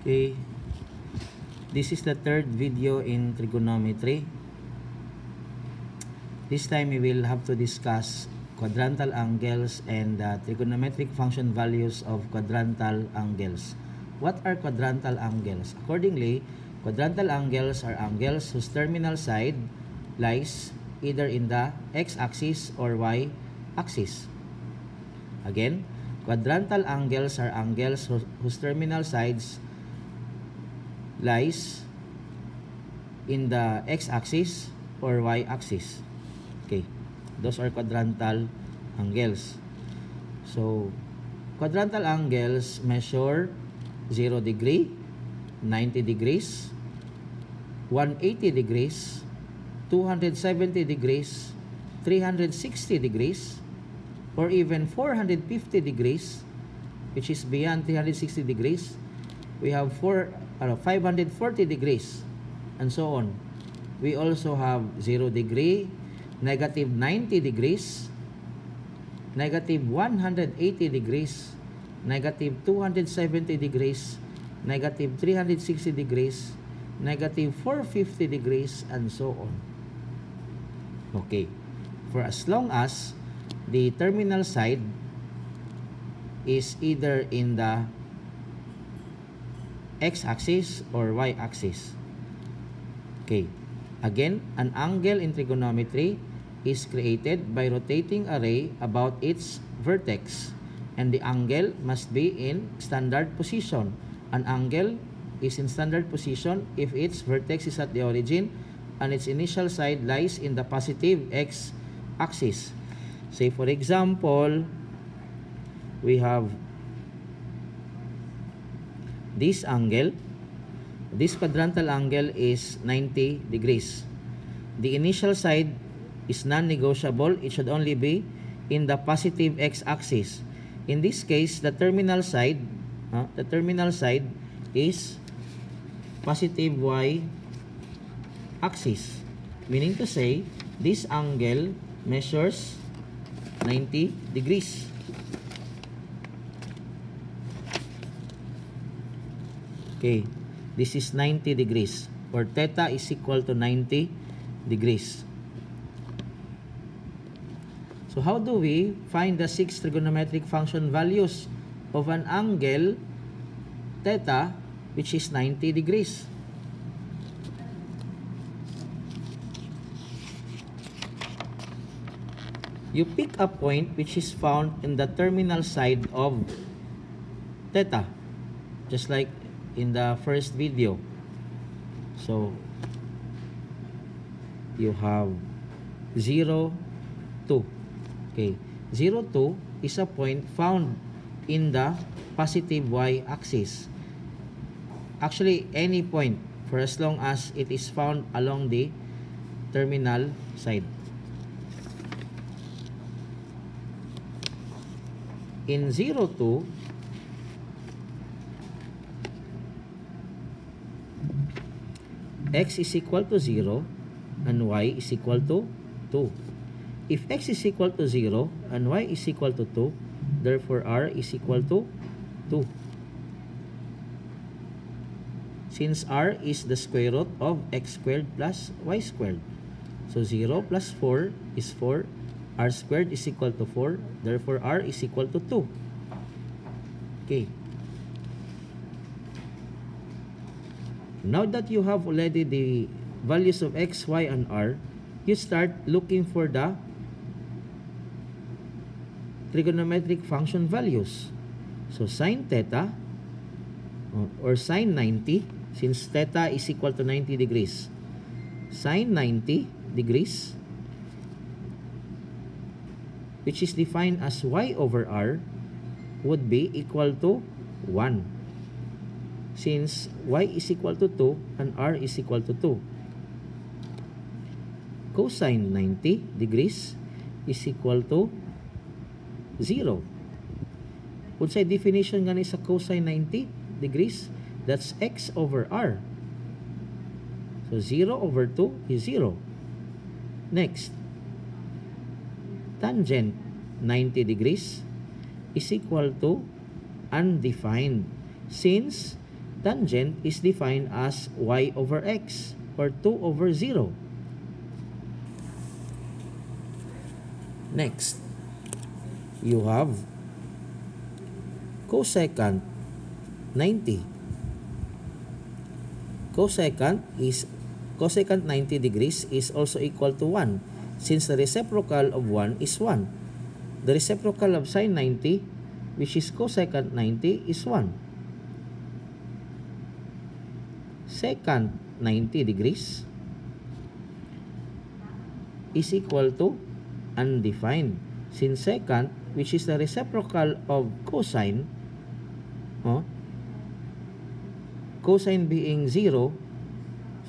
Okay, this is the third video in trigonometry. This time we will have to discuss quadrantal angles and trigonometric function values of quadrantal angles. What are quadrantal angles? Accordingly, quadrantal angles are angles whose terminal side lies either in the x-axis or y-axis. Again, quadrantal angles are angles whose terminal sides lies in the x-axis or y-axis. Okay, those are quadrantal angles. So, quadrantal angles measure 0 degree, 90 degrees, 180 degrees, 270 degrees, 360 degrees, or even 450 degrees, which is beyond 360 degrees. We have 540 degrees, and so on. We also have 0 degree, negative 90 degrees, negative 180 degrees, negative 270 degrees, negative 360 degrees, negative 450 degrees, and so on. Okay, for as long as the terminal side is either in the x-axis or y-axis. Okay, again, an angle in trigonometry is created by rotating a ray about its vertex, and the angle must be in standard position. An angle is in standard position if its vertex is at the origin and its initial side lies in the positive x-axis. Say for example, we have this angle. This quadrantal angle is 90 degrees. The initial side is non-negotiable. It should only be in the positive x-axis. In this case, the terminal side is positive y-axis. Meaning to say, this angle measures 90 degrees. Okay, this is 90 degrees, or theta is equal to 90 degrees. So how do we find the 6 trigonometric function values of an angle theta which is 90 degrees? You pick a point which is found in the terminal side of theta, just like in the first video. So you have 0, 2. Okay, 0, 2 is a point found in the positive y-axis. Actually, any point for as long as it is found along the terminal side. In 0, 2, x is equal to 0 and y is equal to 2. If x is equal to 0 and y is equal to 2, therefore r is equal to 2. Since r is the square root of x squared plus y squared. So 0 plus 4 is 4. R squared is equal to 4. Therefore r is equal to 2. Okay. Now that you have already the values of x, y, and r, you start looking for the trigonometric function values. So sine theta or sine 90, since theta is equal to 90 degrees, sine 90 degrees, which is defined as y over r, would be equal to 1. Since y is equal to 2 and r is equal to 2. Cosine 90 degrees is equal to 0. Unsay definition gani sa cosine 90 degrees? That's x over r. So 0 over 2 is 0. Next, tangent 90 degrees is equal to undefined, since tangent is defined as y over x, or 2 over 0. Next, you have cosecant 90. Cosecant 90 degrees is also equal to 1, since the reciprocal of 1 is 1. The reciprocal of sine 90, which is cosecant 90, is 1. Secant 90 degrees is equal to undefined, since secant, which is the reciprocal of cosine, cosine being 0,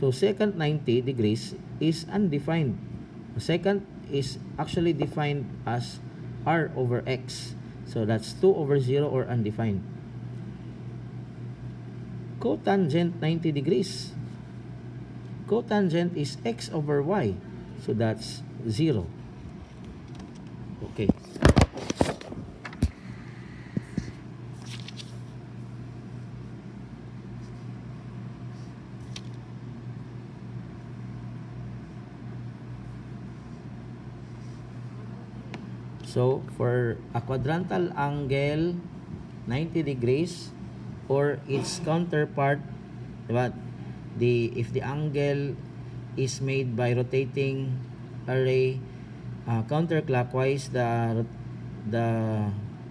so secant 90 degrees is undefined. Secant is actually defined as r over x, so that's 2 over 0, or undefined. Cotangent 90 degrees, cotangent is x over y, so that's 0. Okay. So, for a quadrantal angle, 90 degrees, or its counterpart, diba? If the angle is made by rotating a ray counterclockwise, the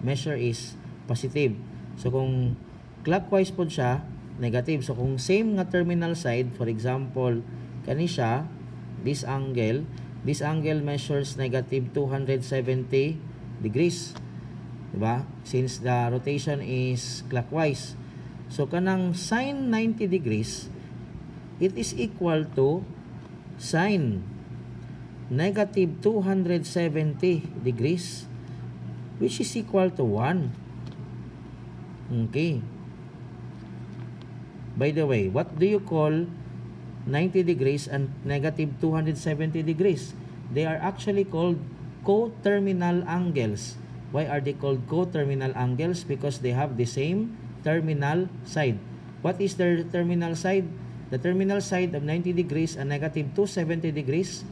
measure is positive. So, kung clockwise po siya, negative. So, kung same nga terminal side, for example, kani siya, this angle measures negative 270 degrees. Diba? Since the rotation is clockwise. So, kanang sine 90 degrees, it is equal to sine negative 270 degrees, which is equal to 1. Okay. By the way, what do you call 90 degrees and negative 270 degrees? They are actually called coterminal angles. Why are they called coterminal angles? Because they have the same terminal side. What is their terminal side? The terminal side of 90 degrees and negative 270 degrees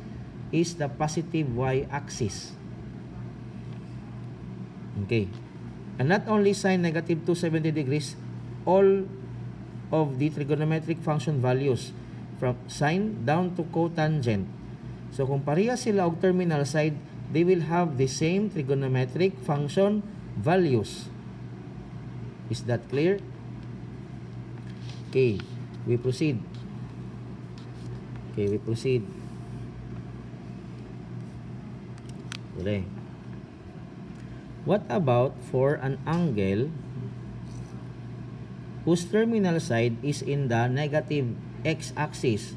is the positive y-axis. Okay. And not only sine negative 270 degrees, all of the trigonometric function values from sine down to cotangent. So, kung pareha sila og terminal side, they will have the same trigonometric function values. Is that clear? Okay, we proceed. Okay. What about for an angle whose terminal side is in the negative x-axis?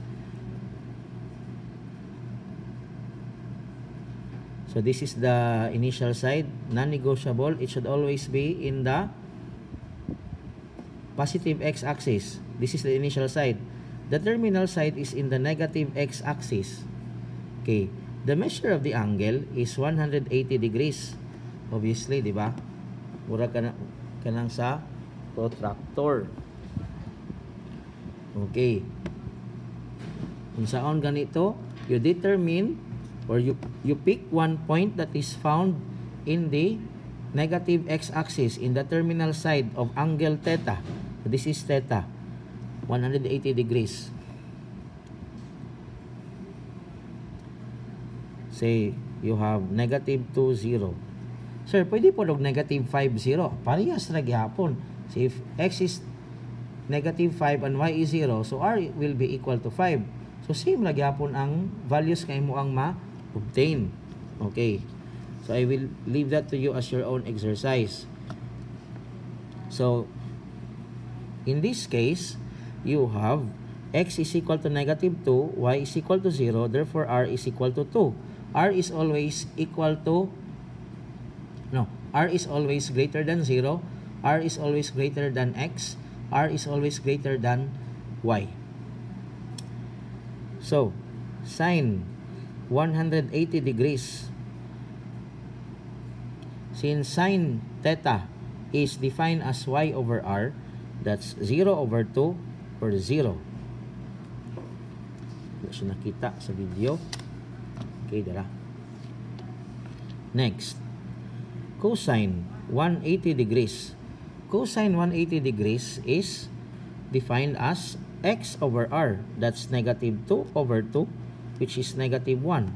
So this is the initial side, non-negotiable. It should always be in the positive x-axis. This is the initial side. The terminal side is in the negative x-axis. Okay. The measure of the angle is 180 degrees. Obviously, di ba? Mura ka nang sa protractor. Okay. Kung saan ganito, you determine or you pick one point that is found in the negative x-axis in the terminal side of angle theta. So this is theta, 180 degrees. Say, you have negative 2, 0. Sir, pwede po negative 5, 0. Parehas na gyapon. So if x is negative 5 and y is 0, so r will be equal to 5. So same na gyapon ang values kay mo ang ma-obtain. Okay. So I will leave that to you as your own exercise. So in this case, you have x is equal to negative 2, y is equal to 0, therefore r is equal to 2. R is always equal to, R is always greater than 0, R is always greater than x, R is always greater than y. So, sine 180 degrees. Since sine theta is defined as y over r, That's 0 over 2 or 0. Wala siya nakita sa video. Okay, dala. Next, cosine 180 degrees. Cosine 180 degrees is defined as x over r. That's negative 2 over 2, which is negative 1.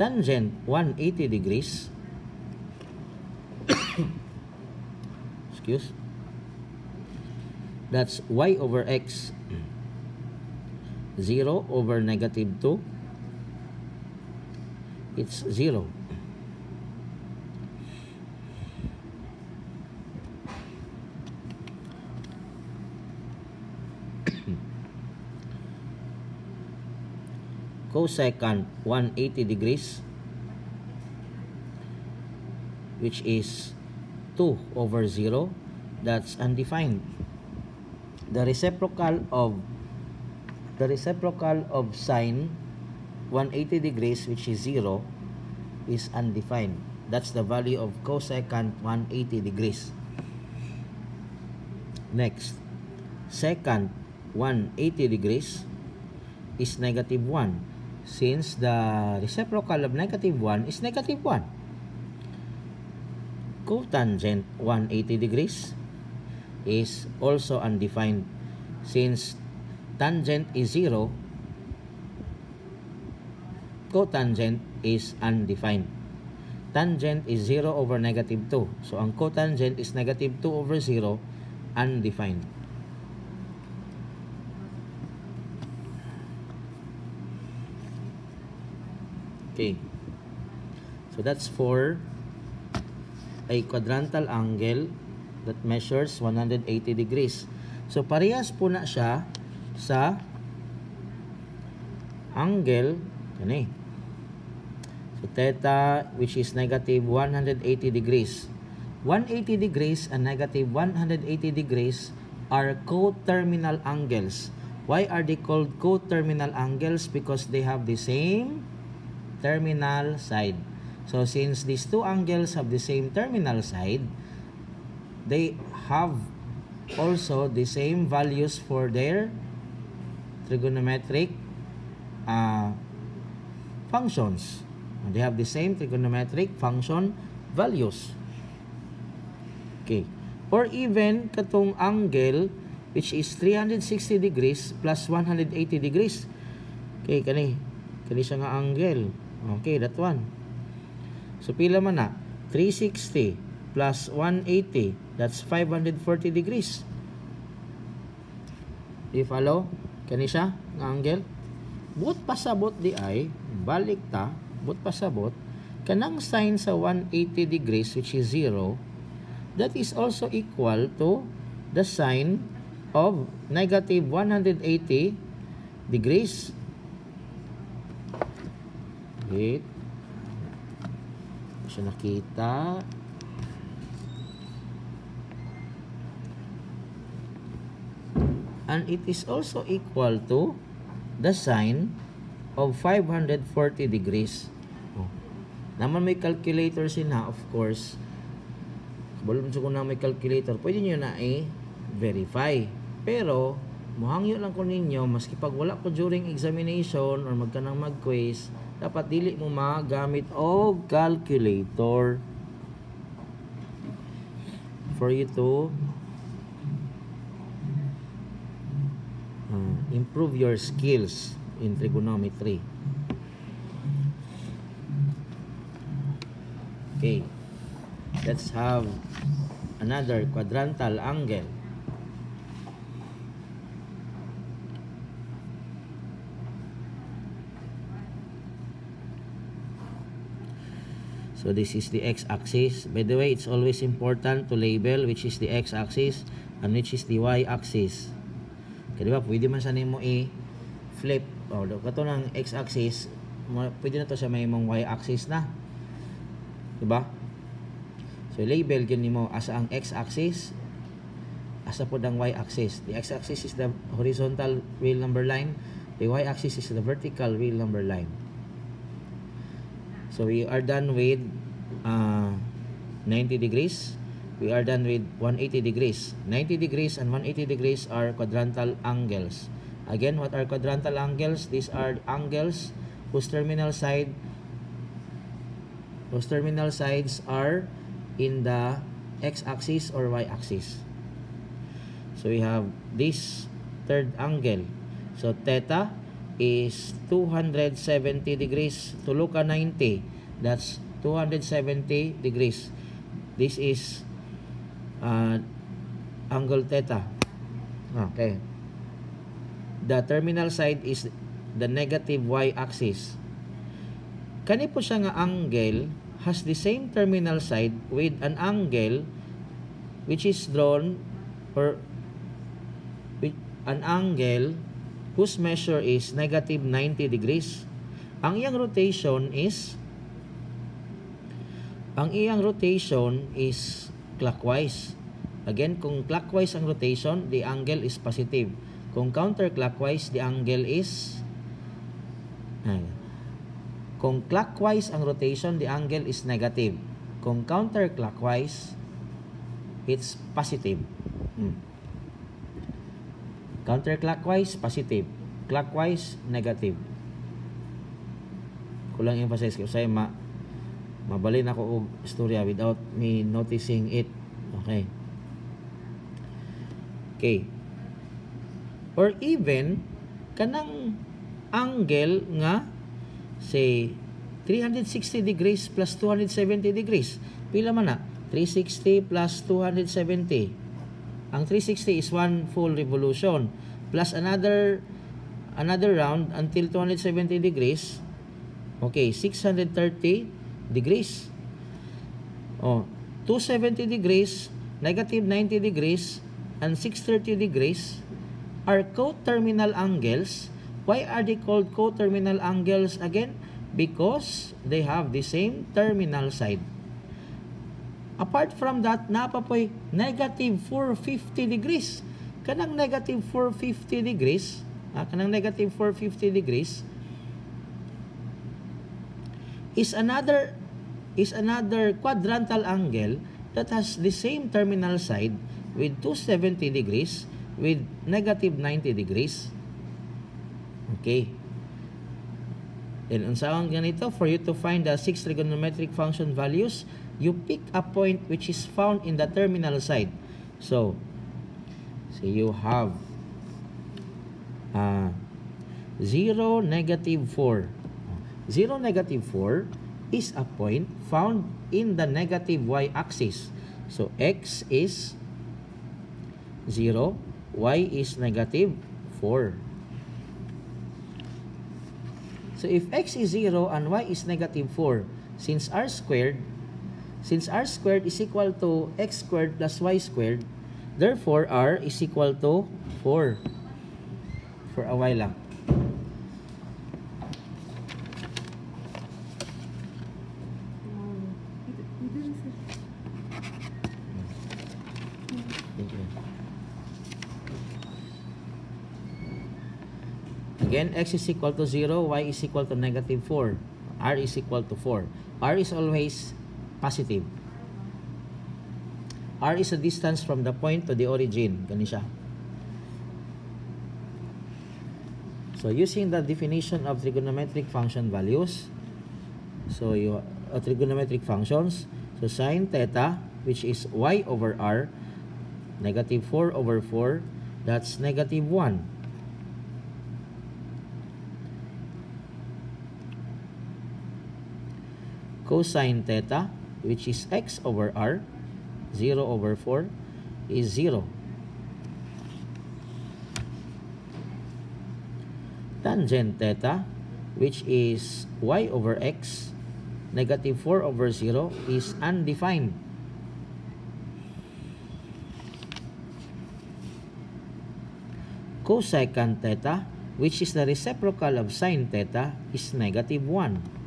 Tangent 180 degrees. Excuse. That's y over x. 0 over negative 2. It's 0. Cosecant 180 degrees, which is 2 over 0. That's undefined. The reciprocal of sine 180 degrees, which is 0, is undefined. That's the value of cosecant 180 degrees. Next, secant 180 degrees is negative 1. Since the reciprocal of negative 1 is negative 1. Cotangent 180 degrees is also undefined. Since tangent is 0, cotangent is undefined. Tangent is 0 over negative 2. So, ang cotangent is negative 2 over 0, undefined. Okay. So, that's for a quadrantal angle that measures 180 degrees. So, parehas po na siya sa angle, so theta, which is negative 180 degrees. 180 degrees and negative 180 degrees are coterminal angles. Why are they called coterminal angles? Because they have the same terminal side. So, since these two angles have the same terminal side, they have also the same values for their trigonometric functions. They have the same trigonometric function values. Okay. Or even katong angle which is 360 degrees plus 180 degrees. Okay, kani siya nga angle. Okay, that one. So, pila man na? 360 plus 180. That's 540 degrees. Do you follow? Kani siya nga angle. But pasabot di ay, balik ta, but pasabot, kanang sine sa 180 degrees, which is 0, that is also equal to the sine of negative 180 degrees. Wait. Siya nakita. And it is also equal to the sine of 540 degrees. Oh. Naman may calculator sina, of course. Balon sa kung na may calculator, pwede nyo na verify. Pero, muhangyo lang ko ninyo, maski pag wala ko during examination or magkanang mag-quiz, dapat dili mo magamit o calculator for you to improve your skills in trigonometry. Okay, let's have another quadrantal angle. So this is the x-axis. By the way, it's always important to label which is the x-axis and which is the y-axis. Kaya diba, pwede man sa nimo i-flip. O, kato ng x-axis, pwede na to sa may mong y-axis na. Diba? So, label yun nimo asa ang x-axis, asa po ang y-axis. The x-axis is the horizontal real number line. The y-axis is the vertical real number line. So, So we are done with 90 degrees. We are done with 180 degrees. 90 degrees and 180 degrees are quadrantal angles. Again, what are quadrantal angles? These are angles whose terminal sides are in the x-axis or y-axis. So we have this third angle. So theta is 270 degrees to Luca 90. That's 270 degrees. This is angle theta. Okay. The terminal side is the negative y-axis. Kani po siya nga angle has the same terminal side with an angle which is drawn, or with an angle whose measure is negative 90 degrees. Ang iyang rotation is clockwise. Again, kung clockwise ang rotation, the angle is positive. Kung counterclockwise, the angle is kung clockwise ang rotation, the angle is negative. Kung counterclockwise, it's positive. Counterclockwise, positive. Clockwise, negative. Kulang emphasize ko sa'yo, mabalin ako og istorya without me noticing it. Okay. Okay. Or even, kanang angle nga, say, 360 degrees plus 270 degrees. Pila man na? 360 plus 270. Ang 360 is one full revolution. Plus another round until 270 degrees. Okay, 630 degrees. 270 degrees, negative 90 degrees, and 630 degrees are coterminal angles. Why are they called coterminal angles again? Because they have the same terminal side. Apart from that, napapoy negative 450 degrees. Kanang negative 450 degrees, is another quadrantal angle that has the same terminal side with 270 degrees with negative 90 degrees. Okay. Then, unsaon ganito, for you to find the 6 trigonometric function values, you pick a point which is found in the terminal side. So you have 0, negative 4. 0, negative 4 is a point found in the negative y-axis. So x is 0, y is negative 4. So if x is 0 and y is negative 4, since r squared is equal to x squared plus y squared, therefore r is equal to 4. For a while lang. Again, x is equal to 0, y is equal to negative 4, r is equal to 4. R is always positive. R is a distance from the point to the origin. Gani siya. So, using the definition of trigonometric function values, so trigonometric functions, so sine theta, which is y over r, negative 4 over 4, that's negative 1. Cosine theta, which is x over r, 0 over 4, is 0. Tangent theta, which is y over x, negative 4 over 0, is undefined. Cosecant theta, which is the reciprocal of sine theta, is negative 1.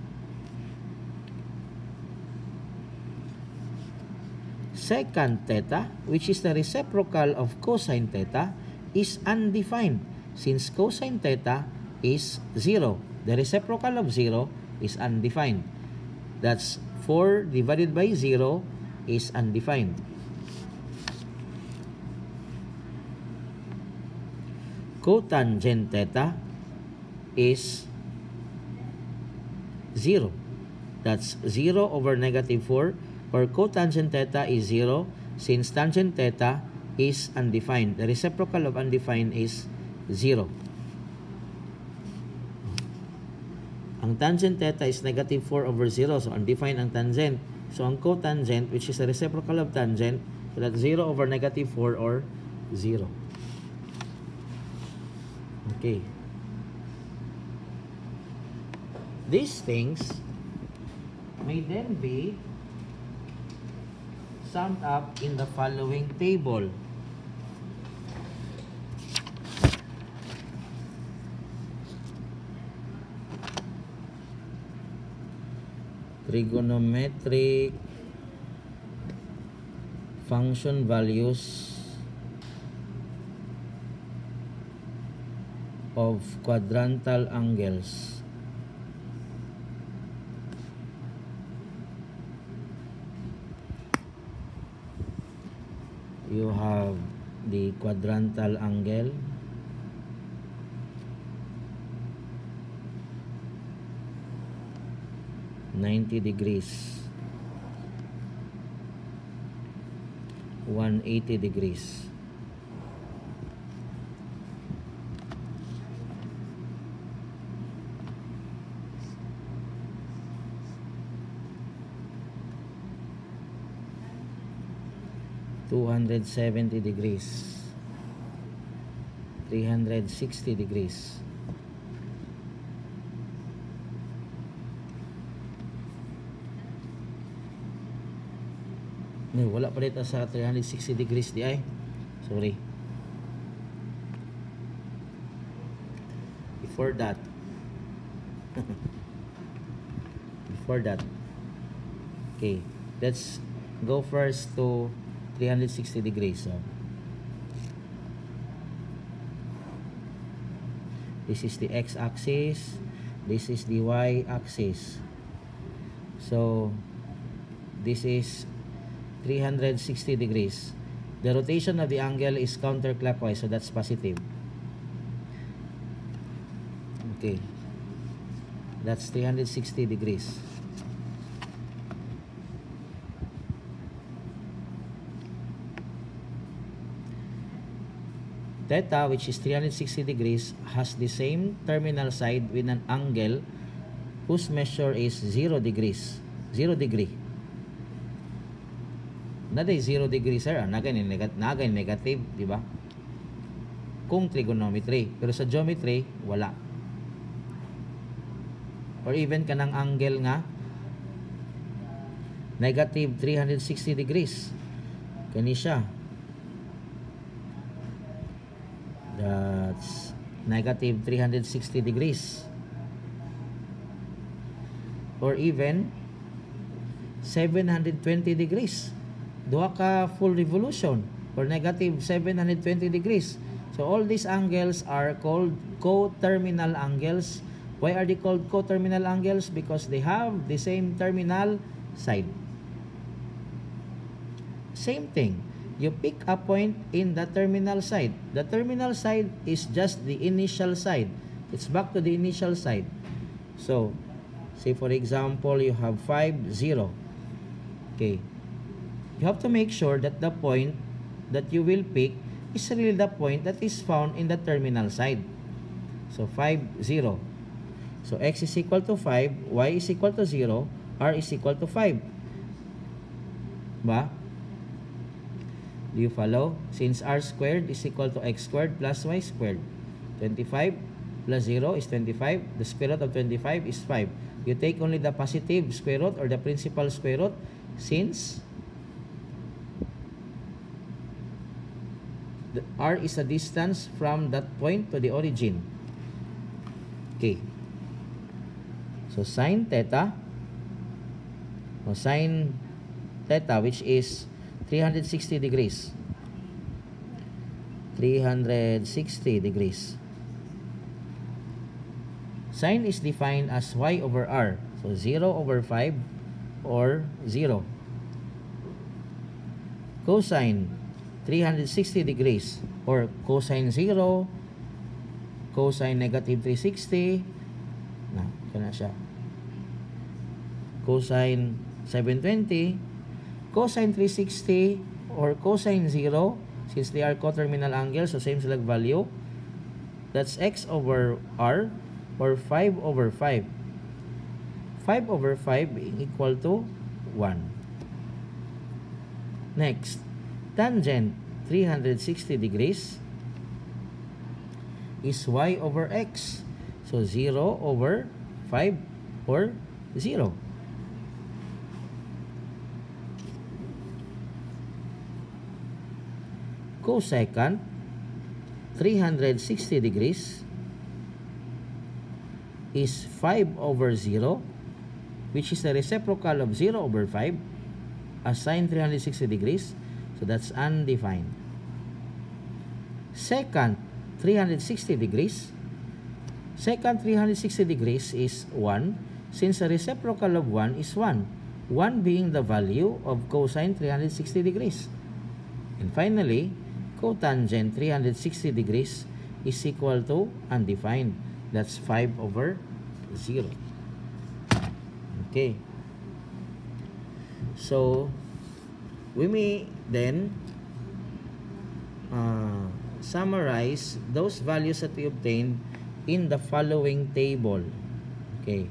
Secant theta, which is the reciprocal of cosine theta, is undefined since cosine theta is 0. The reciprocal of 0 is undefined. That's 4 divided by 0 is undefined. Cotangent theta is 0. That's 0 over negative 4, or cotangent theta is 0 since tangent theta is undefined. The reciprocal of undefined is 0. Ang tangent theta is negative 4 over 0, so undefined ang tangent. So ang cotangent, which is the reciprocal of tangent, so that's 0 over negative 4 or 0. Okay. These things may then be summed up in the following table. Trigonometric function values of quadrantal angles. You have the quadrantal angle, (90°), 180°. (270°), 360°. No, wala pa dito sa 360° di ay. Sorry. Before that. Before that. Okay, let's go first to 360°. So this is the x-axis, this is the y-axis. So this is 360°. The rotation of the angle is counterclockwise, so that's positive. Okay, that's 360°. Theta, which is 360°, has the same terminal side with an angle whose measure is 0 degrees. 0 degree. Naday 0 degree, sir. Nagay negative, di ba? Kung trigonometry. Pero sa geometry, wala. Or even kanang angle nga, negative 360°. Kani siya. That's negative 360°. Or even 720°. Duha ka full revolution, or negative 720°. So all these angles are called coterminal angles. Why are they called coterminal angles? Because they have the same terminal side. Same thing. You pick a point in the terminal side. The terminal side is just the initial side. It's back to the initial side. So, say for example, you have 5, 0. Okay. You have to make sure that the point that you will pick is really the point that is found in the terminal side. So 5, 0. So x is equal to 5, y is equal to 0, r is equal to 5. Ba? Do you follow? Since r squared is equal to x squared plus y squared. 25 plus 0 is 25. The square root of 25 is 5. You take only the positive square root or the principal square root since the r is a distance from that point to the origin. Okay. So sine theta, or sine theta, which is 360°. 360°. Sine is defined as y over r. So 0 over 5 or 0. Cosine 360 degrees or cosine 0, cosine negative 360, na, kana siya. Cosine 720, cosine 360, or cosine 0, since they are coterminal angles, so same sila value. That's x over r, or 5 over 5. 5 over 5 being equal to 1. Next, tangent 360 degrees is y over x. So 0 over 5 or 0. Cosecant 360 degrees is 5 over 0, which is the reciprocal of 0 over 5, as sine 360 degrees. So that's undefined. Secant 360 degrees. Secant 360 degrees is 1, since the reciprocal of 1 is 1. 1 being the value of cosine 360 degrees. And finally, cotangent 360 degrees is equal to undefined. That's 5 over 0. Okay. So, we may then summarize those values that we obtained in the following table. Okay.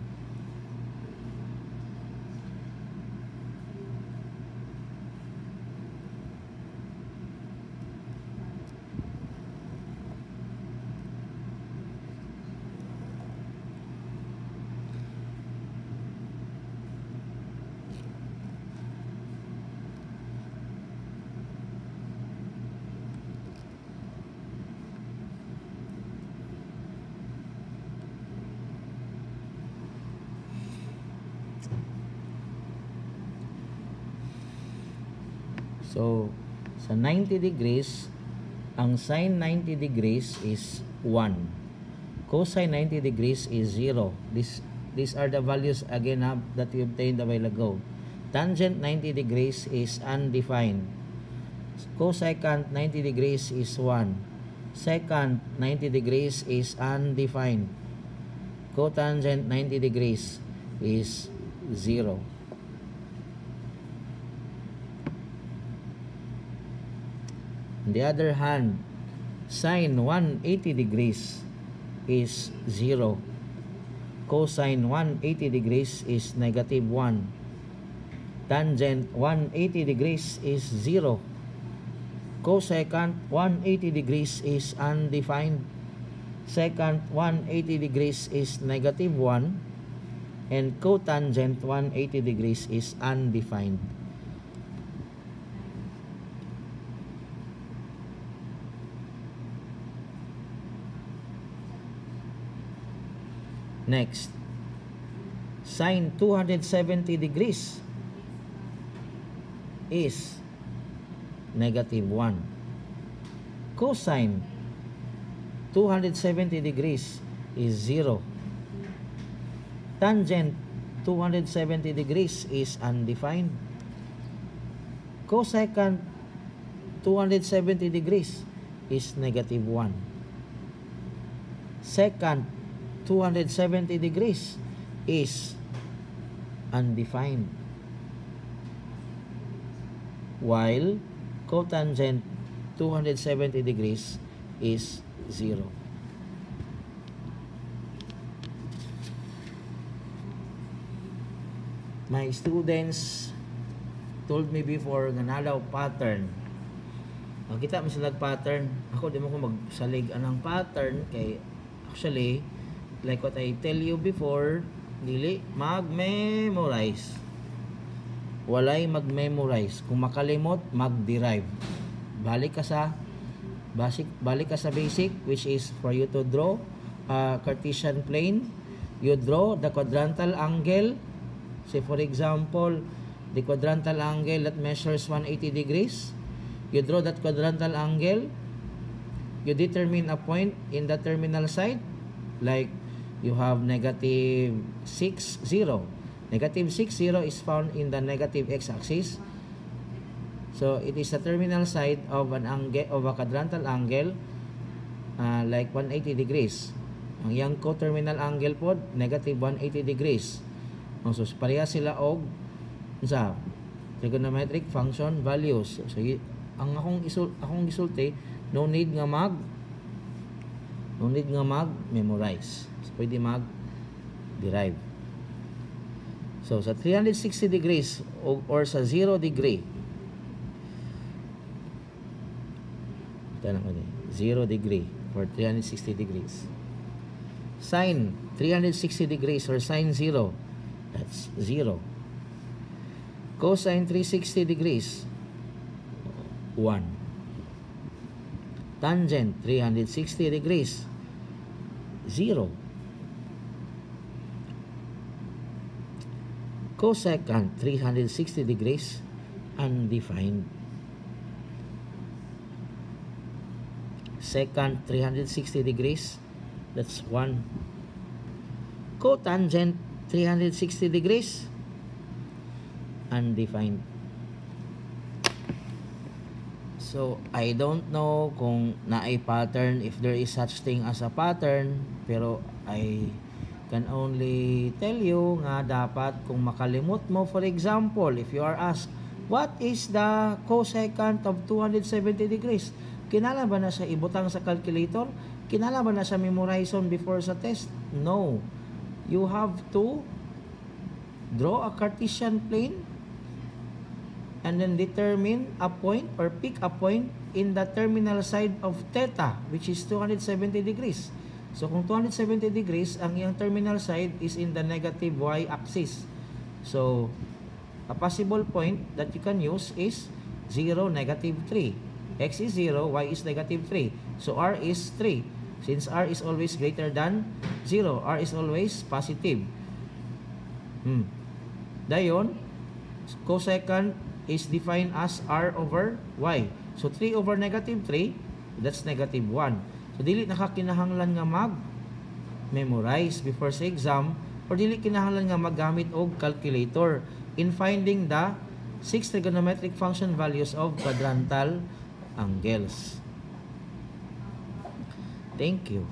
So, sa 90 degrees, ang sine 90 degrees is 1. Cosine 90 degrees is 0. These are the values again that we obtained a while ago. Tangent 90 degrees is undefined. Cosecant 90 degrees is 1. Secant 90 degrees is undefined. Cotangent 90 degrees is 0. On the other hand, sine 180 degrees is 0. Cosine 180 degrees is negative 1. Tangent 180 degrees is 0. Cosecant 180 degrees is undefined. Secant 180 degrees is negative 1. And cotangent 180 degrees is undefined. Next, sine 270 degrees is negative 1. Cosine 270 degrees is 0. Tangent 270 degrees is undefined. Cosecant 270 degrees is negative 1. Secant 270 degrees is undefined, while cotangent 270 degrees is 0. My students told me before nga nalaw pattern. Kita mo sila pattern. Ako di mo ko magsalig anang pattern kay actually like what I tell you before, dili mag-memorize. Walay mag-memorize. Kung makalimot, mag-derive. Balik ka sa basic, which is for you to draw a Cartesian plane. You draw the quadrantal angle. Say for example, the quadrantal angle that measures 180 degrees. You draw that quadrantal angle. You determine a point in the terminal side, like you have negative 6, 0. Negative 6, 0 is found in the negative x-axis. So it is the terminal side of an angle, of a quadrantal angle, like 180 degrees. Ang iyang co-terminal angle po, negative 180 degrees. So pareha sila og sa trigonometric function values. So ang akong gisulti, no need nga memorize. So pwede mag-derive. So sa 360 degrees or sa 0 degree, 0 degree for 360 degrees. Sine 360 degrees or sine 0, that's 0. Cosine 360 degrees, 1. Tangent 360 degrees, 0. Cosecant 360 degrees, undefined. Secant 360 degrees, that's 1. Cotangent 360 degrees, undefined. So, I don't know kung naay pattern, if there is such thing as a pattern, pero I can only tell you nga dapat kung makalimot mo, for example, if you are asked, what is the cosecant of 270 degrees? Kinala ba na sa ibutang sa calculator? Kinala ba na sa memorization before sa test? No. You have to draw a Cartesian plane and then determine a point or pick a point in the terminal side of theta, which is 270 degrees. So kung 270 degrees, ang iyang terminal side is in the negative y-axis. So a possible point that you can use is 0, negative 3. X is 0, y is negative 3. So r is 3. Since r is always greater than 0, r is always positive. Dayon, cosecant is defined as r over y. So 3 over negative 3, that's negative 1. So dili nakakinahanglan nga mag-memorize before sa exam, or dili kinahanglan nga maggamit og calculator in finding the 6 trigonometric function values of quadrantal angles. Thank you.